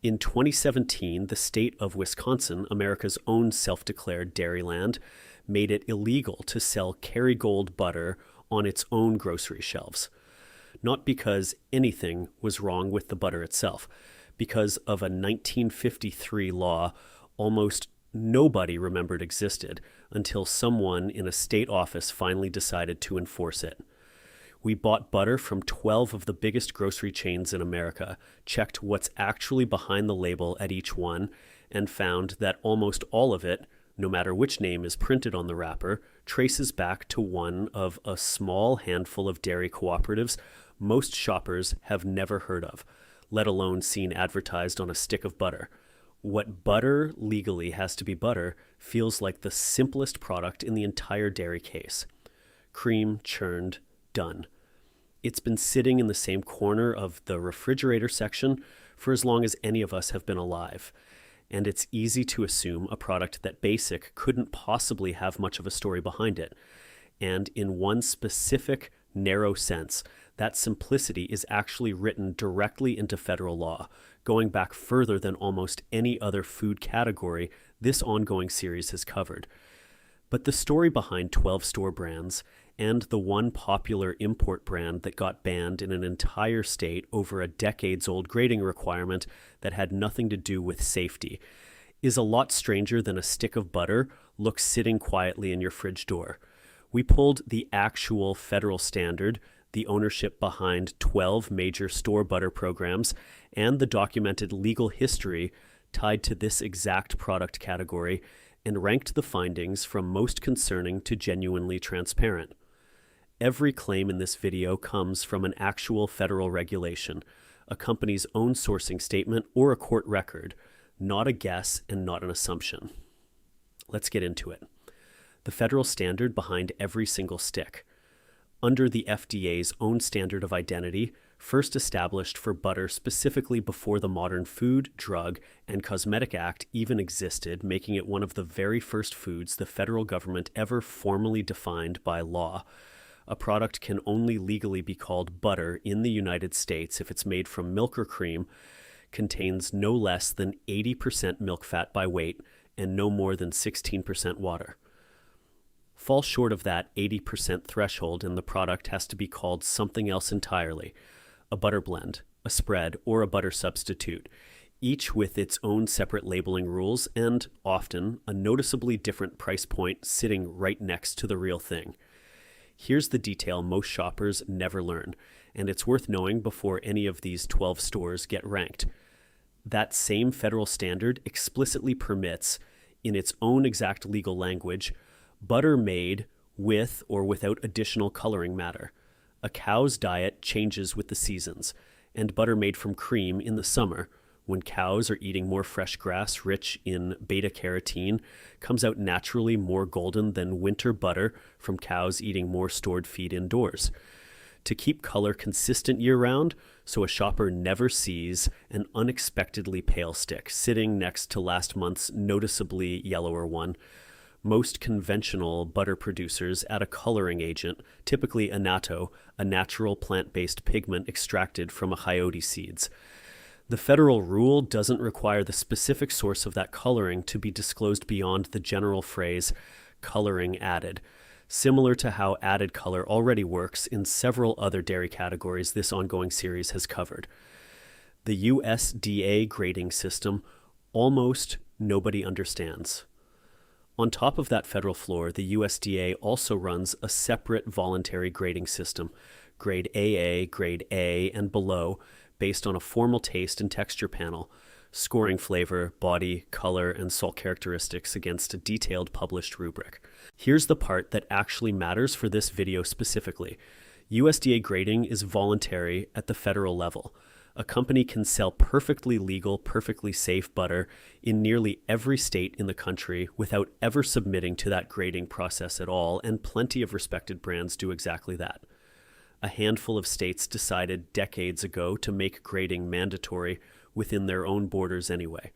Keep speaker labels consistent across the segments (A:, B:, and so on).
A: In 2017, the state of Wisconsin, America's own self-declared dairyland, made it illegal to sell Kerrygold butter on its own grocery shelves. Not because anything was wrong with the butter itself. Because of a 1953 law almost nobody remembered existed until someone in a state office finally decided to enforce it. We bought butter from 12 of the biggest grocery chains in America, checked what's actually behind the label at each one, and found that almost all of it, no matter which name is printed on the wrapper, traces back to one of a small handful of dairy cooperatives most shoppers have never heard of, let alone seen advertised on a stick of butter. What butter legally has to be butter feels like the simplest product in the entire dairy case. Cream, churned, done. It's been sitting in the same corner of the refrigerator section for as long as any of us have been alive. And it's easy to assume a product that basic couldn't possibly have much of a story behind it. And in one specific, narrow sense, that simplicity is actually written directly into federal law, going back further than almost any other food category this ongoing series has covered. But the story behind 12 store brands and the one popular import brand that got banned in an entire state over a decades-old grading requirement that had nothing to do with safety is a lot stranger than a stick of butter looks sitting quietly in your fridge door. We pulled the actual federal standard, the ownership behind 12 major store butter programs, and the documented legal history tied to this exact product category, and ranked the findings from most concerning to genuinely transparent. Every claim in this video comes from an actual federal regulation, a company's own sourcing statement, or a court record, not a guess and not an assumption. Let's get into it. The federal standard behind every single stick. Under the FDA's own standard of identity, first established for butter specifically before the modern Food, Drug, and Cosmetic Act even existed, making it one of the very first foods the federal government ever formally defined by law. A product can only legally be called butter in the United States if it's made from milk or cream, contains no less than 80% milk fat by weight, and no more than 16% water. Fall short of that 80% threshold and the product has to be called something else entirely, a butter blend, a spread, or a butter substitute, each with its own separate labeling rules and, often, a noticeably different price point sitting right next to the real thing. Here's the detail most shoppers never learn, and it's worth knowing before any of these 12 stores get ranked. That same federal standard explicitly permits, in its own exact legal language, butter made with or without additional coloring matter. A cow's diet changes with the seasons, and butter made from cream in the summer, when cows are eating more fresh grass rich in beta-carotene, comes out naturally more golden than winter butter from cows eating more stored feed indoors. To keep color consistent year-round, so a shopper never sees an unexpectedly pale stick sitting next to last month's noticeably yellower one, most conventional butter producers add a coloring agent, typically annatto, a natural plant-based pigment extracted from chayote seeds. The federal rule doesn't require the specific source of that coloring to be disclosed beyond the general phrase, coloring added, similar to how added color already works in several other dairy categories this ongoing series has covered. The USDA grading system almost nobody understands. On top of that federal floor, the USDA also runs a separate voluntary grading system, grade AA, grade A, and below, based on a formal taste and texture panel, scoring flavor, body, color, and salt characteristics against a detailed published rubric. Here's the part that actually matters for this video specifically. USDA grading is voluntary at the federal level. A company can sell perfectly legal, perfectly safe butter in nearly every state in the country without ever submitting to that grading process at all, and plenty of respected brands do exactly that. A handful of states decided decades ago to make grading mandatory within their own borders anyway.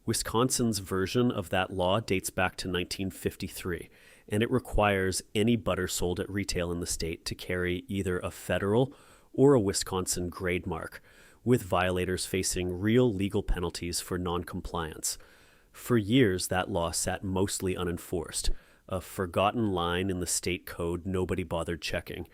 A: Wisconsin's version of that law dates back to 1953, and it requires any butter sold at retail in the state to carry either a federal or a Wisconsin grade mark, with violators facing real legal penalties for noncompliance. For years, that law sat mostly unenforced, a forgotten line in the state code nobody bothered checking.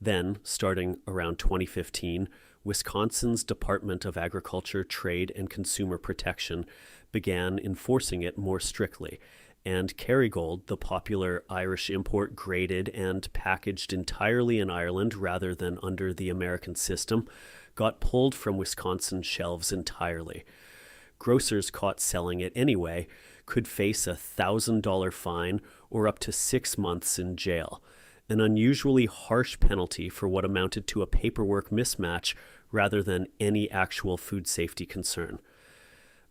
A: Then, starting around 2015, Wisconsin's Department of Agriculture, Trade, and Consumer Protection began enforcing it more strictly, and Kerrygold, the popular Irish import graded and packaged entirely in Ireland rather than under the American system, got pulled from Wisconsin shelves entirely. Grocers caught selling it anyway could face a $1,000 fine or up to 6 months in jail, an unusually harsh penalty for what amounted to a paperwork mismatch rather than any actual food safety concern.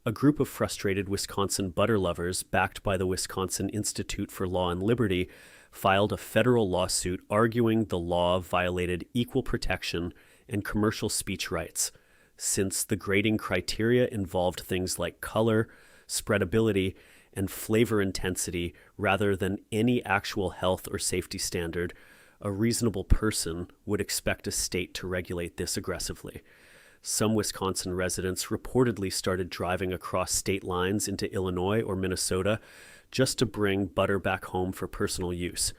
A: A group of frustrated Wisconsin butter lovers, backed by the Wisconsin Institute for Law and Liberty, filed a federal lawsuit arguing the law violated equal protection and commercial speech rights, since the grading criteria involved things like color, spreadability, and flavor intensity rather than any actual health or safety standard. A reasonable person would expect a state to regulate this aggressively. Some Wisconsin residents reportedly started driving across state lines into Illinois or Minnesota just to bring butter back home for personal use,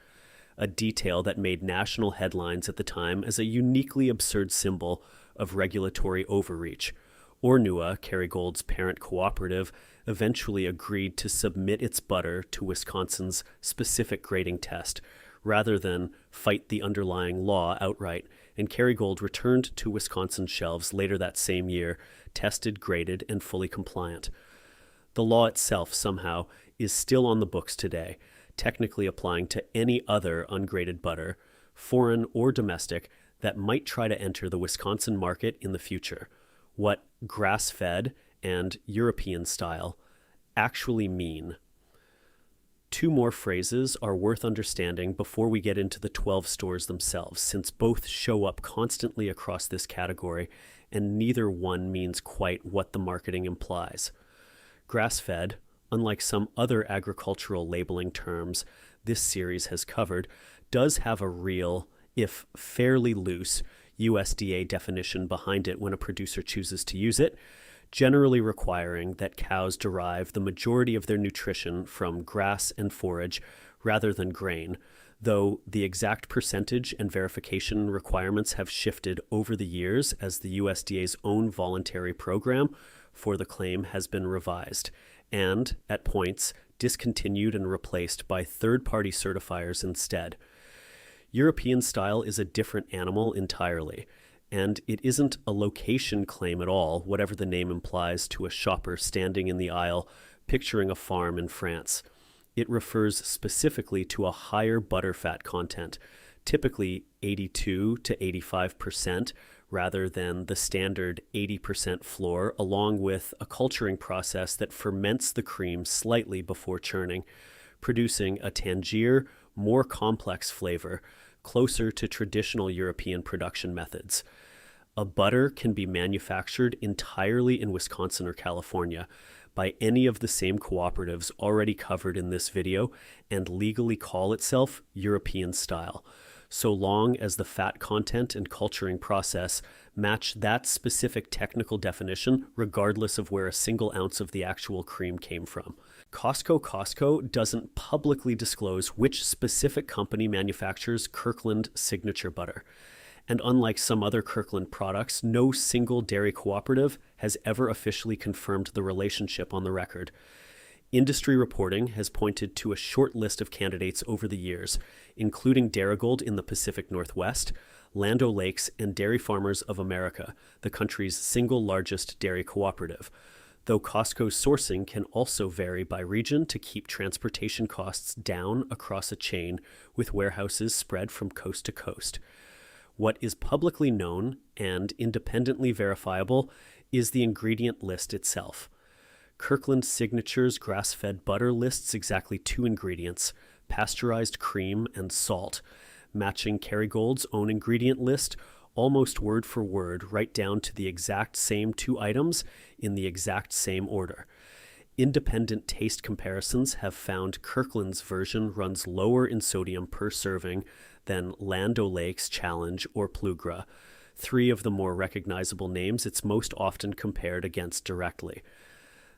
A: a detail that made national headlines at the time as a uniquely absurd symbol of regulatory overreach. Ornua, Kerrygold's parent cooperative, eventually agreed to submit its butter to Wisconsin's specific grading test, rather than fight the underlying law outright, and Kerrygold returned to Wisconsin shelves later that same year, tested, graded, and fully compliant. The law itself, somehow, is still on the books today, technically applying to any other ungraded butter, foreign or domestic, that might try to enter the Wisconsin market in the future. What grass-fed and European style actually mean. Two more phrases are worth understanding before we get into the 12 stores themselves, since both show up constantly across this category, and neither one means quite what the marketing implies. Grass-fed, unlike some other agricultural labeling terms this series has covered, does have a real, if fairly loose, USDA definition behind it when a producer chooses to use it, generally requiring that cows derive the majority of their nutrition from grass and forage rather than grain, though the exact percentage and verification requirements have shifted over the years as the USDA's own voluntary program for the claim has been revised, and, at points, discontinued and replaced by third-party certifiers instead. European style is a different animal entirely, and it isn't a location claim at all, whatever the name implies to a shopper standing in the aisle picturing a farm in France. It refers specifically to a higher butterfat content, typically 82 to 85%, rather than the standard 80% floor, along with a culturing process that ferments the cream slightly before churning, producing a tangier, more complex flavor, closer to traditional European production methods. A butter can be manufactured entirely in Wisconsin or California by any of the same cooperatives already covered in this video and legally call itself European style, so long as the fat content and culturing process match that specific technical definition regardless of where a single ounce of the actual cream came from. Costco doesn't publicly disclose which specific company manufactures Kirkland signature butter. And unlike some other Kirkland products, no single dairy cooperative has ever officially confirmed the relationship on the record. Industry reporting has pointed to a short list of candidates over the years, including Darigold in the Pacific Northwest, Land O'Lakes, and Dairy Farmers of America, the country's single largest dairy cooperative, though Costco's sourcing can also vary by region to keep transportation costs down across a chain with warehouses spread from coast to coast. What is publicly known and independently verifiable is the ingredient list itself. Kirkland Signature's grass-fed butter lists exactly 2 ingredients, pasteurized cream and salt, matching Kerrygold's own ingredient list almost word for word, right down to the exact same 2 items in the exact same order. Independent taste comparisons have found Kirkland's version runs lower in sodium per serving than Land O'Lakes Challenge or Plugra, three of the more recognizable names it's most often compared against directly.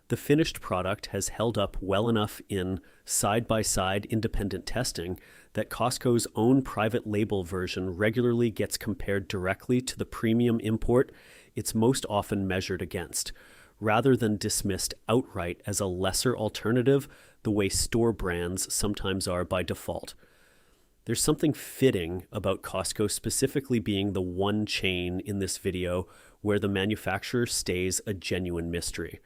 A: The finished product has held up well enough in side-by-side independent testing that Costco's own private label version regularly gets compared directly to the premium import it's most often measured against, rather than dismissed outright as a lesser alternative the way store brands sometimes are by default. There's something fitting about Costco specifically being the one chain in this video where the manufacturer stays a genuine mystery.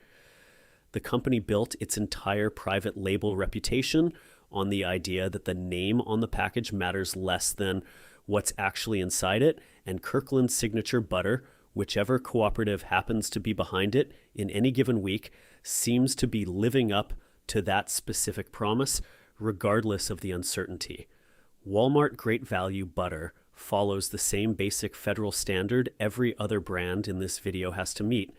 A: The company built its entire private label reputation on the idea that the name on the package matters less than what's actually inside it, and Kirkland's signature butter, whichever cooperative happens to be behind it in any given week, seems to be living up to that specific promise, regardless of the uncertainty. Walmart Great Value butter follows the same basic federal standard every other brand in this video has to meet,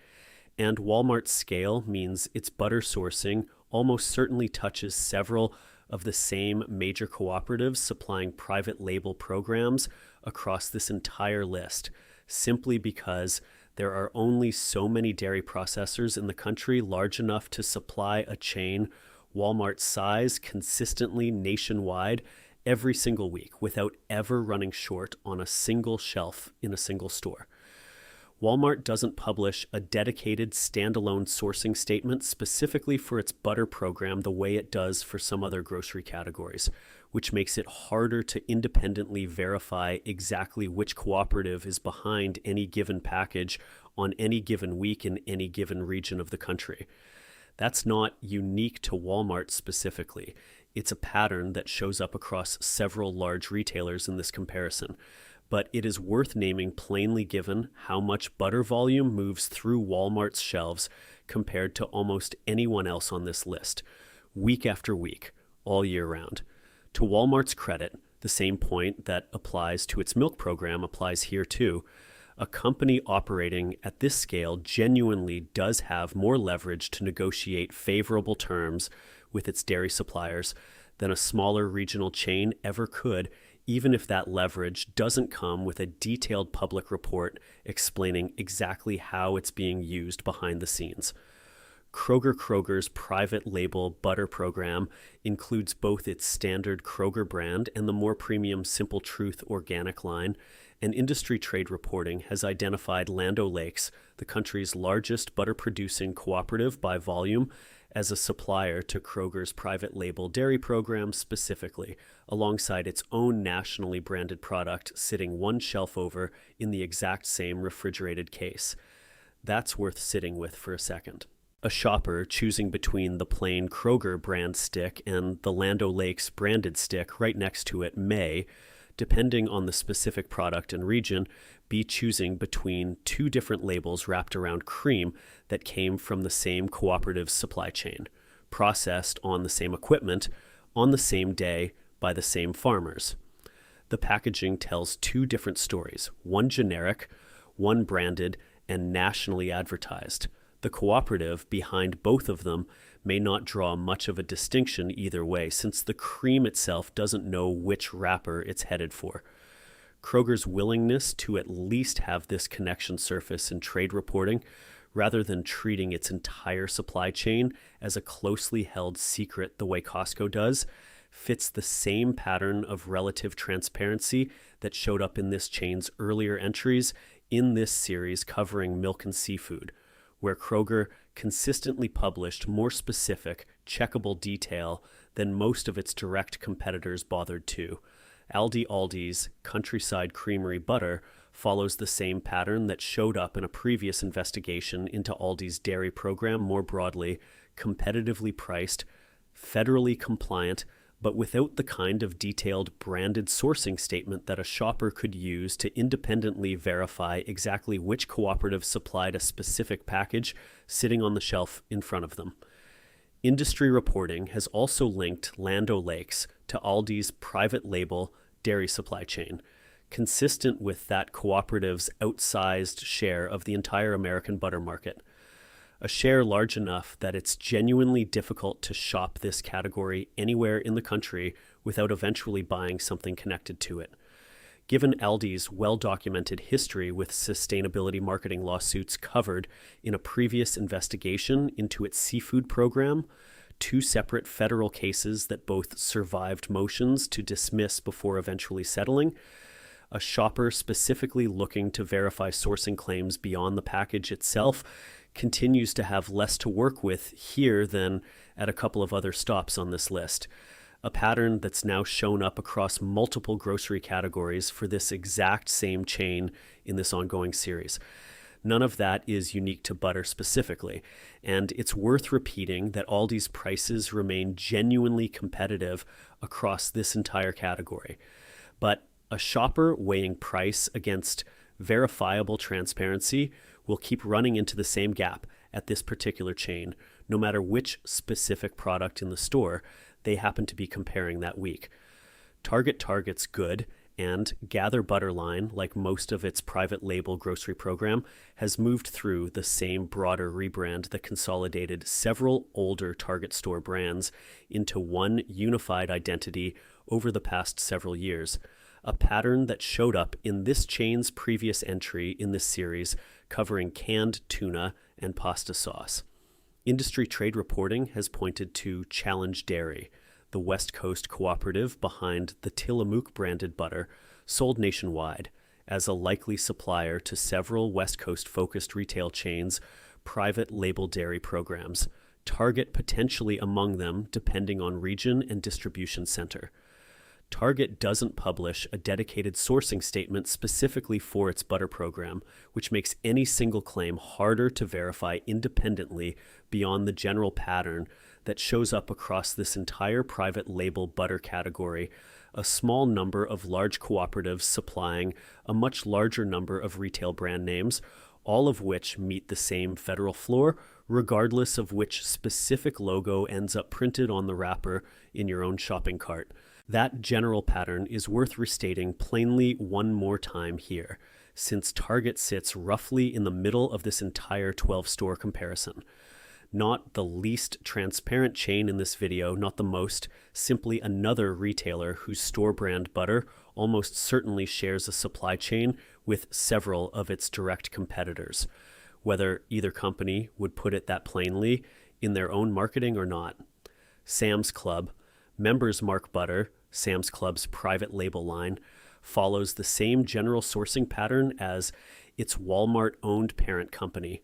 A: and Walmart's scale means its butter sourcing almost certainly touches several of the same major cooperatives supplying private label programs across this entire list, simply because there are only so many dairy processors in the country large enough to supply a chain Walmart's size consistently nationwide every single week without ever running short on a single shelf in a single store. Walmart doesn't publish a dedicated standalone sourcing statement specifically for its butter program the way it does for some other grocery categories, which makes it harder to independently verify exactly which cooperative is behind any given package on any given week in any given region of the country. That's not unique to Walmart specifically. It's a pattern that shows up across several large retailers in this comparison. But it is worth naming plainly given how much butter volume moves through Walmart's shelves compared to almost anyone else on this list, week after week, all year round. To Walmart's credit, the same point that applies to its milk program applies here too. A company operating at this scale genuinely does have more leverage to negotiate favorable terms with its dairy suppliers than a smaller regional chain ever could, even if that leverage doesn't come with a detailed public report explaining exactly how it's being used behind the scenes. Kroger's private label butter program includes both its standard Kroger brand and the more premium Simple Truth organic line, and industry trade reporting has identified Land O'Lakes, the country's largest butter-producing cooperative by volume, as a supplier to Kroger's private label dairy program specifically, alongside its own nationally branded product sitting one shelf over in the exact same refrigerated case. That's worth sitting with for a second. A shopper choosing between the plain Kroger brand stick and the Land O'Lakes branded stick right next to it may, depending on the specific product and region, be choosing between two different labels wrapped around cream that came from the same cooperative supply chain, processed on the same equipment, on the same day by the same farmers. The packaging tells two different stories, one generic, one branded, and nationally advertised. The cooperative behind both of them may not draw much of a distinction either way, since the cream itself doesn't know which wrapper it's headed for. Kroger's willingness to at least have this connection surface in trade reporting, rather than treating its entire supply chain as a closely held secret the way Costco does, fits the same pattern of relative transparency that showed up in this chain's earlier entries in this series covering milk and seafood, where Kroger consistently published more specific, checkable detail than most of its direct competitors bothered to. Aldi's Countryside Creamery butter follows the same pattern that showed up in a previous investigation into Aldi's dairy program more broadly, competitively priced, federally compliant, but without the kind of detailed branded sourcing statement that a shopper could use to independently verify exactly which cooperative supplied a specific package sitting on the shelf in front of them. Industry reporting has also linked Land O'Lakes to Aldi's private label dairy supply chain, consistent with that cooperative's outsized share of the entire American butter market. A share large enough that it's genuinely difficult to shop this category anywhere in the country without eventually buying something connected to it. Given Aldi's well-documented history with sustainability marketing lawsuits covered in a previous investigation into its seafood program, two separate federal cases that both survived motions to dismiss before eventually settling, a shopper specifically looking to verify sourcing claims beyond the package itself continues to have less to work with here than at a couple of other stops on this list. A pattern that's now shown up across multiple grocery categories for this exact same chain in this ongoing series. None of that is unique to butter specifically, and it's worth repeating that Aldi's prices remain genuinely competitive across this entire category. But a shopper weighing price against verifiable transparency will keep running into the same gap at this particular chain, no matter which specific product in the store they happen to be comparing that week. Target targets good, and Gather Butter line, like most of its private label grocery program, has moved through the same broader rebrand that consolidated several older Target store brands into one unified identity over the past several years, a pattern that showed up in this chain's previous entry in this series covering canned tuna and pasta sauce. Industry trade reporting has pointed to Challenge Dairy, the West Coast cooperative behind the Tillamook branded butter, sold nationwide, as a likely supplier to several West Coast-focused retail chains' private label dairy programs, Target potentially among them depending on region and distribution center. Target doesn't publish a dedicated sourcing statement specifically for its butter program, which makes any single claim harder to verify independently beyond the general pattern that shows up across this entire private label butter category, a small number of large cooperatives supplying a much larger number of retail brand names, all of which meet the same federal floor, regardless of which specific logo ends up printed on the wrapper in your own shopping cart. That general pattern is worth restating plainly one more time here, since Target sits roughly in the middle of this entire 12-store comparison. Not the least transparent chain in this video, not the most, simply another retailer whose store brand butter almost certainly shares a supply chain with several of its direct competitors, whether either company would put it that plainly in their own marketing or not. Sam's Club, Members Mark Butter, Sam's Club's private label line, follows the same general sourcing pattern as its Walmart-owned parent company,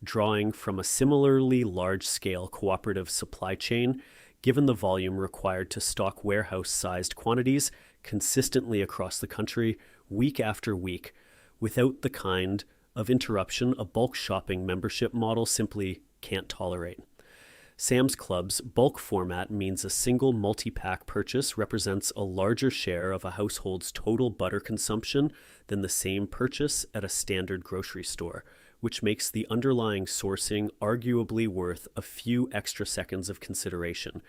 A: drawing from a similarly large-scale cooperative supply chain, given the volume required to stock warehouse-sized quantities consistently across the country, week after week, without the kind of interruption a bulk shopping membership model simply can't tolerate. Sam's Club's bulk format means a single multi-pack purchase represents a larger share of a household's total butter consumption than the same purchase at a standard grocery store, which makes the underlying sourcing arguably worth a few extra seconds of consideration,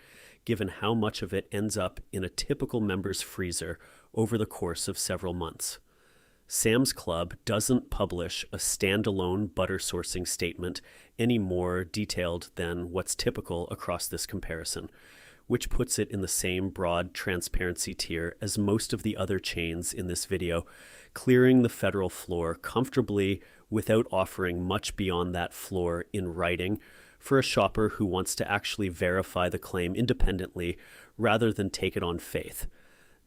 A: given how much of it ends up in a typical member's freezer over the course of several months. Sam's Club doesn't publish a standalone butter sourcing statement any more detailed than what's typical across this comparison, which puts it in the same broad transparency tier as most of the other chains in this video, clearing the federal floor comfortably without offering much beyond that floor in writing for a shopper who wants to actually verify the claim independently rather than take it on faith.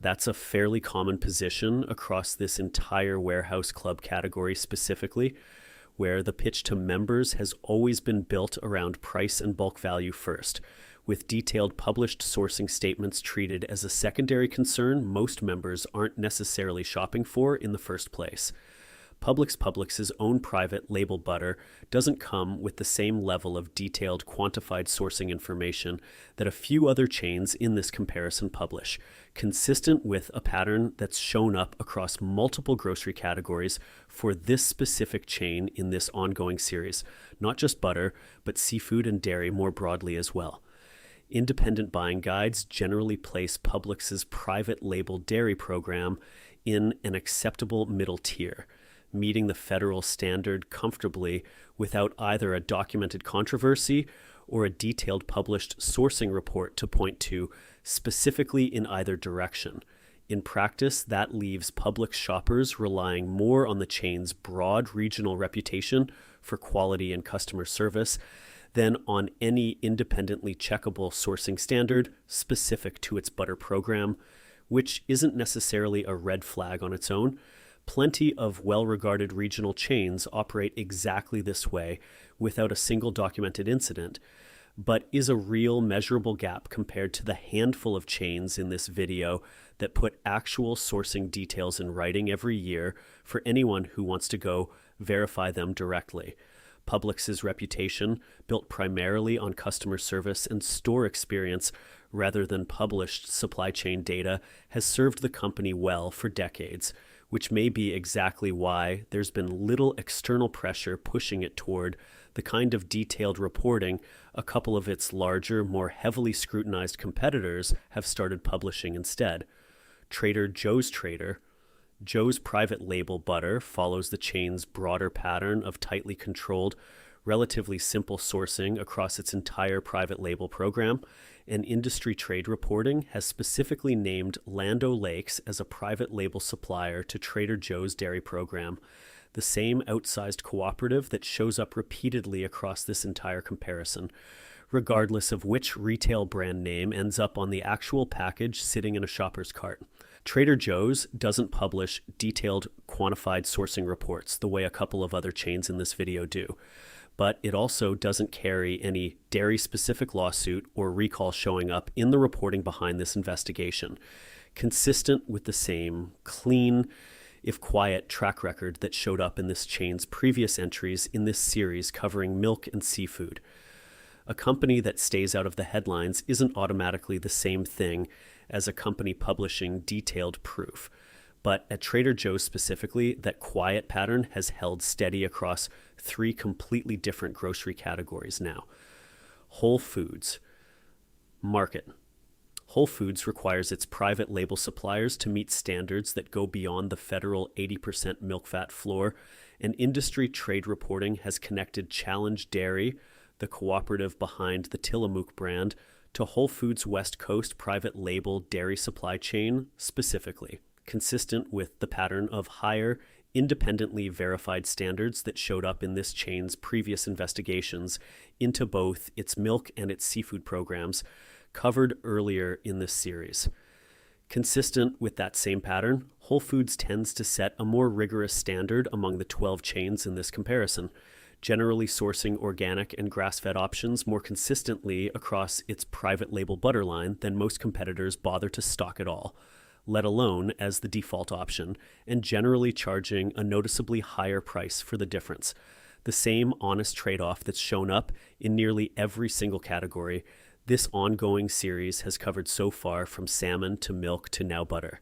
A: That's a fairly common position across this entire warehouse club category specifically, where the pitch to members has always been built around price and bulk value first, with detailed published sourcing statements treated as a secondary concern most members aren't necessarily shopping for in the first place. Publix's own private label butter doesn't come with the same level of detailed quantified sourcing information that a few other chains in this comparison publish, consistent with a pattern that's shown up across multiple grocery categories for this specific chain in this ongoing series, not just butter, but seafood and dairy more broadly as well. Independent buying guides generally place Publix's private label dairy program in an acceptable middle tier, meeting the federal standard comfortably without either a documented controversy or a detailed published sourcing report to point to specifically in either direction. In practice, that leaves Publix shoppers relying more on the chain's broad regional reputation for quality and customer service than on any independently checkable sourcing standard specific to its butter program, which isn't necessarily a red flag on its own. Plenty of well-regarded regional chains operate exactly this way without a single documented incident, but is a real measurable gap compared to the handful of chains in this video that put actual sourcing details in writing every year for anyone who wants to go verify them directly. Publix's reputation, built primarily on customer service and store experience rather than published supply chain data, has served the company well for decades, which may be exactly why there's been little external pressure pushing it toward the kind of detailed reporting a couple of its larger, more heavily scrutinized competitors have started publishing instead. Trader Joe's Joe's private label butter follows the chain's broader pattern of tightly controlled, relatively simple sourcing across its entire private label program, and industry trade reporting has specifically named Land O'Lakes as a private label supplier to Trader Joe's dairy program, the same outsized cooperative that shows up repeatedly across this entire comparison, regardless of which retail brand name ends up on the actual package sitting in a shopper's cart. Trader Joe's doesn't publish detailed quantified sourcing reports the way a couple of other chains in this video do, but it also doesn't carry any dairy-specific lawsuit or recall showing up in the reporting behind this investigation, consistent with the same clean, if quiet, track record that showed up in this chain's previous entries in this series covering milk and seafood. A company that stays out of the headlines isn't automatically the same thing as a company publishing detailed proof. But at Trader Joe's specifically, that quiet pattern has held steady across 3 completely different grocery categories now. Whole Foods. Market. Whole Foods requires its private label suppliers to meet standards that go beyond the federal 80% milk fat floor, and industry trade reporting has connected Challenge Dairy, the cooperative behind the Tillamook brand, to Whole Foods West Coast private label dairy supply chain specifically, consistent with the pattern of higher, independently verified standards that showed up in this chain's previous investigations into both its milk and its seafood programs, covered earlier in this series. Consistent with that same pattern, Whole Foods tends to set a more rigorous standard among the 12 chains in this comparison, generally sourcing organic and grass-fed options more consistently across its private label butter line than most competitors bother to stock at all, let alone as the default option, and generally charging a noticeably higher price for the difference. The same honest trade-off that's shown up in nearly every single category this ongoing series has covered so far, from salmon to milk to now butter.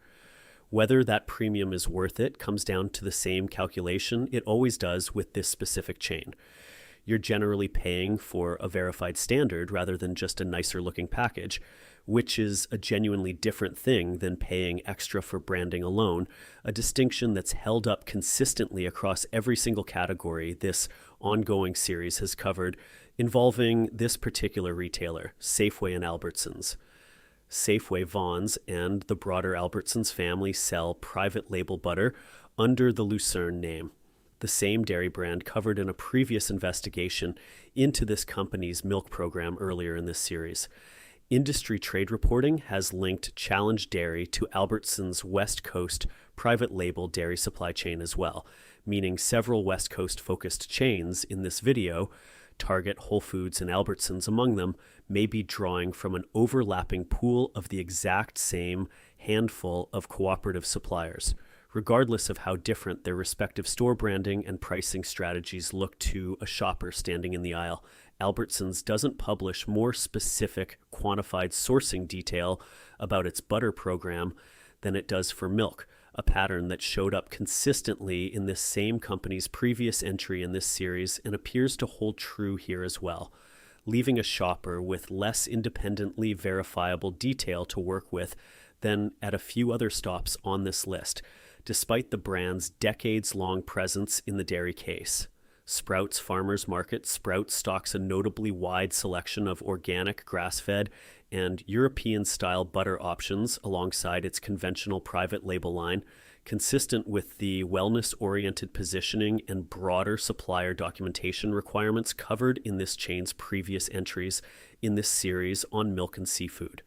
A: Whether that premium is worth it comes down to the same calculation it always does with this specific chain. You're generally paying for a verified standard rather than just a nicer looking package, which is a genuinely different thing than paying extra for branding alone, a distinction that's held up consistently across every single category this ongoing series has covered involving this particular retailer, Safeway and Albertsons. Safeway, Vons, and the broader Albertsons family sell private label butter under the Lucerne name, the same dairy brand covered in a previous investigation into this company's milk program earlier in this series. Industry trade reporting has linked Challenge Dairy to Albertsons' West Coast private label dairy supply chain as well, meaning several West Coast-focused chains in this video, Target, Whole Foods, and Albertsons among them, may be drawing from an overlapping pool of the exact same handful of cooperative suppliers, regardless of how different their respective store branding and pricing strategies look to a shopper standing in the aisle. Albertsons doesn't publish more specific, quantified sourcing detail about its butter program than it does for milk, a pattern that showed up consistently in this same company's previous entry in this series and appears to hold true here as well, leaving a shopper with less independently verifiable detail to work with than at a few other stops on this list, despite the brand's decades-long presence in the dairy case. Sprouts Farmers Market. Sprouts stocks a notably wide selection of organic, grass-fed, and European-style butter options alongside its conventional private label line, consistent with the wellness-oriented positioning and broader supplier documentation requirements covered in this chain's previous entries in this series on milk and seafood.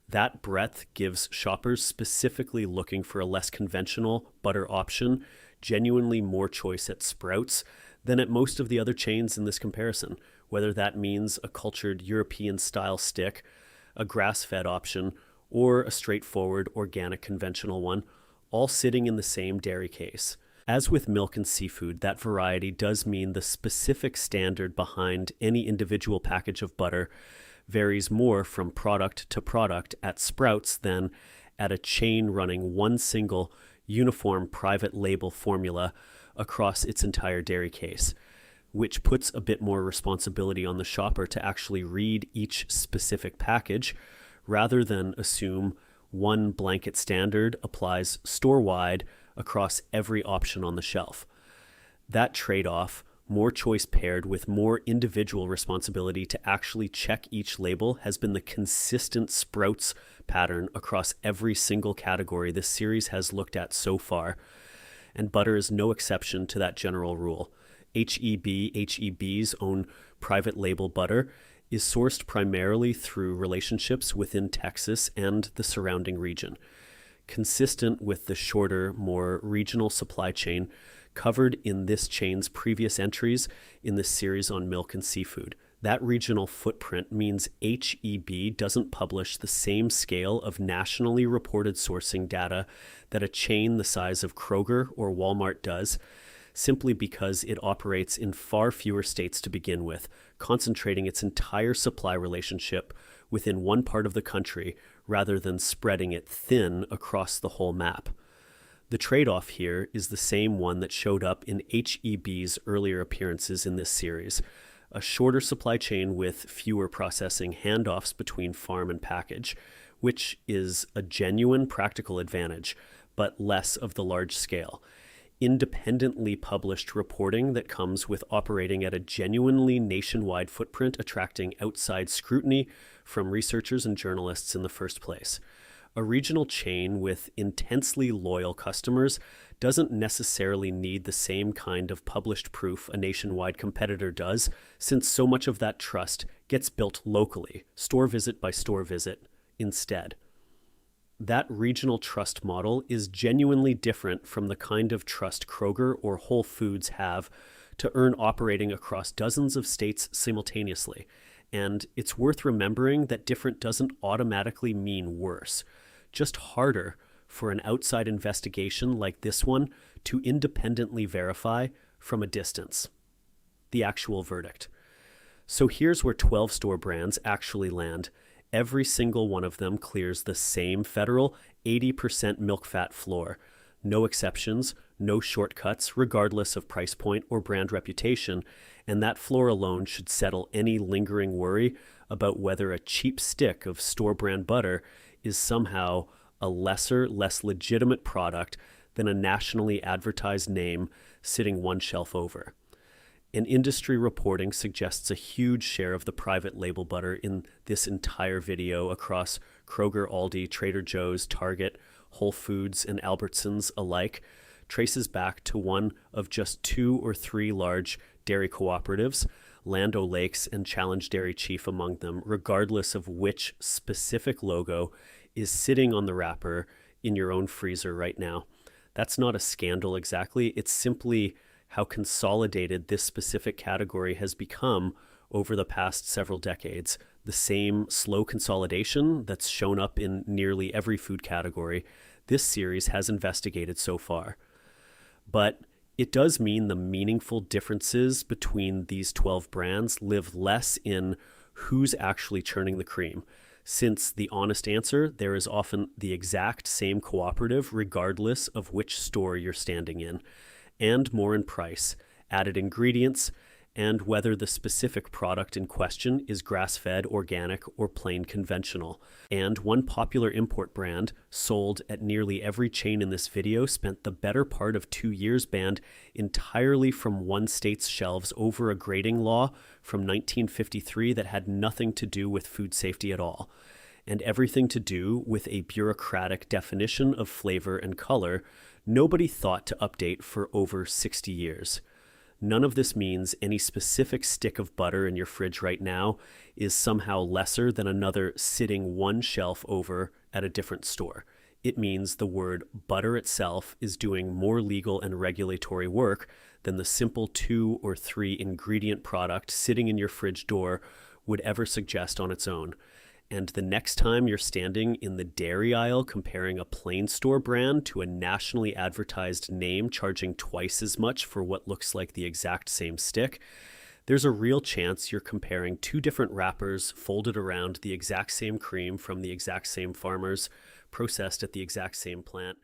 A: That breadth gives shoppers specifically looking for a less conventional butter option genuinely more choice at Sprouts than at most of the other chains in this comparison, whether that means a cultured European-style stick, a grass-fed option, or a straightforward organic conventional one, all sitting in the same dairy case. As with milk and seafood, that variety does mean the specific standard behind any individual package of butter varies more from product to product at Sprouts than at a chain running one single uniform private label formula across its entire dairy case, which puts a bit more responsibility on the shopper to actually read each specific package rather than assume one blanket standard applies store-wide across every option on the shelf. That trade-off, more choice paired with more individual responsibility to actually check each label, has been the consistent Sprouts pattern across every single category this series has looked at so far, and butter is no exception to that general rule. HEB's own private label butter is sourced primarily through relationships within Texas and the surrounding region, consistent with the shorter, more regional supply chain covered in this chain's previous entries in this series on milk and seafood. That regional footprint means HEB doesn't publish the same scale of nationally reported sourcing data that a chain the size of Kroger or Walmart does, simply because it operates in far fewer states to begin with, concentrating its entire supply relationship within one part of the country rather than spreading it thin across the whole map. The trade-off here is the same one that showed up in HEB's earlier appearances in this series, a shorter supply chain with fewer processing handoffs between farm and package, which is a genuine practical advantage, but less of the large scale. Independently published reporting that comes with operating at a genuinely nationwide footprint, attracting outside scrutiny from researchers and journalists in the first place. A regional chain with intensely loyal customers doesn't necessarily need the same kind of published proof a nationwide competitor does, since so much of that trust gets built locally, store visit by store visit, instead. That regional trust model is genuinely different from the kind of trust Kroger or Whole Foods have to earn operating across dozens of states simultaneously. And it's worth remembering that different doesn't automatically mean worse, just harder for an outside investigation like this one to independently verify from a distance the actual verdict. So here's where 12 store brands actually land. Every single one of them clears the same federal 80% milk fat floor. No exceptions, no shortcuts, regardless of price point or brand reputation, and that floor alone should settle any lingering worry about whether a cheap stick of store brand butter is somehow a lesser, less legitimate product than a nationally advertised name sitting one shelf over. And industry reporting suggests a huge share of the private label butter in this entire video across Kroger, Aldi, Trader Joe's, Target, Whole Foods, and Albertsons alike traces back to one of just 2 or 3 large dairy cooperatives, Land O'Lakes and Challenge Dairy chief among them, regardless of which specific logo is sitting on the wrapper in your own freezer right now. That's not a scandal exactly. It's simply how consolidated this specific category has become over the past several decades. The same slow consolidation that's shown up in nearly every food category this series has investigated so far. But it does mean the meaningful differences between these 12 brands live less in who's actually churning the cream, since the honest answer, there is often the exact same cooperative regardless of which store you're standing in, and more in price, added ingredients, and whether the specific product in question is grass-fed, organic, or plain conventional. And one popular import brand, sold at nearly every chain in this video, spent the better part of 2 years banned entirely from one state's shelves over a grading law from 1953 that had nothing to do with food safety at all, and everything to do with a bureaucratic definition of flavor and color nobody thought to update for over 60 years. None of this means any specific stick of butter in your fridge right now is somehow lesser than another sitting one shelf over at a different store. It means the word butter itself is doing more legal and regulatory work than the simple 2 or 3 ingredient product sitting in your fridge door would ever suggest on its own. And the next time you're standing in the dairy aisle comparing a plain store brand to a nationally advertised name charging twice as much for what looks like the exact same stick, there's a real chance you're comparing 2 different wrappers folded around the exact same cream from the exact same farmers, processed at the exact same plant.